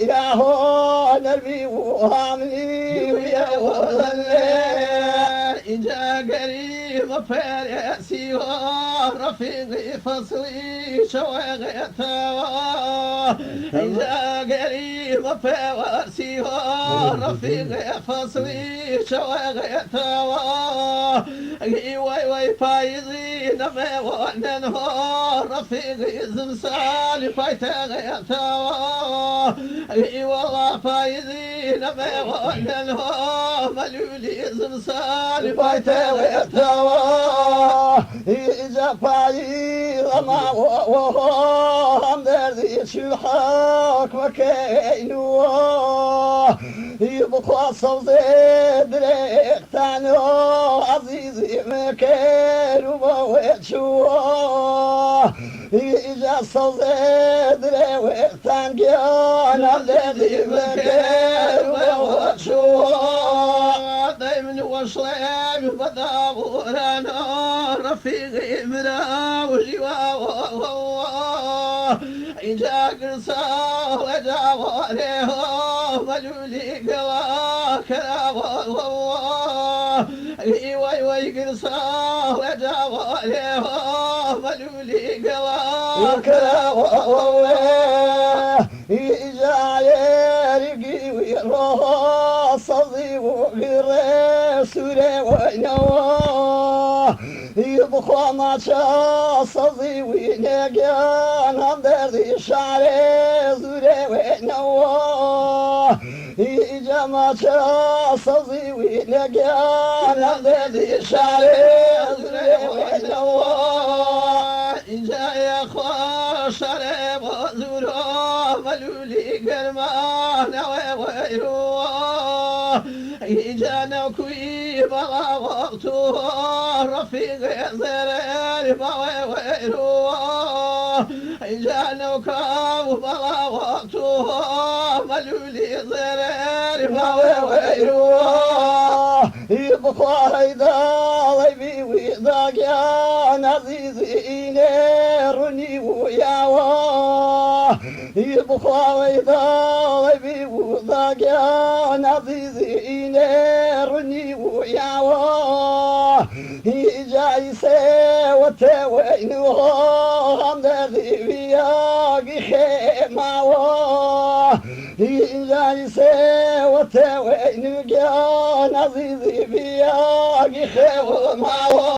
يا هو نرمي وهامني ويا إجا قريب فارسي ورفيقي فصلي شوغيته إجا قريب فارسي ورفيقي فصلي شوغيته وي فايزين ما وننه رفيقي زمسالي فايتغيته والله فايزين ما وننه ملولي زمسالي فايتغيته إذا فايز ما وهم دردي شلحك وكينو يبقى صوتي دريق تانو عزيزي مكان وبوتشو إذا صوتي دريق تانو عزيزي مكان وبوتشو دايما وصلي بدابورانا رفيقي مراوجي إجا قرصا وجاوانيه مجولي قواك وي قرصا وجاوانيه مجولي قواك إجا يرقي ويروح صدي وغير وينوى يبخوا ما صدي وينقان هم دردي شعري زوري وينوى إجا ما صدي وينقان هم دردي شعري زوري وينوى إجا يا أخوة شرب وزورو ملولي قرمان ويروه إجا نوكوي بغا وقتو رفيق زرير ويروه إجا نوكو بغا وقتو ملولي زرير ويروه يبقى هيدا ويبي ويضاق يا نزيزي نيرني وياوه يبقى ويدا ويبي ويضاق يا نزيزي نيرني وياوه جايسه وتوينه هم ذي بياقي خيماوه جايسه وتوينه يا نزيزي بياقي خيماوه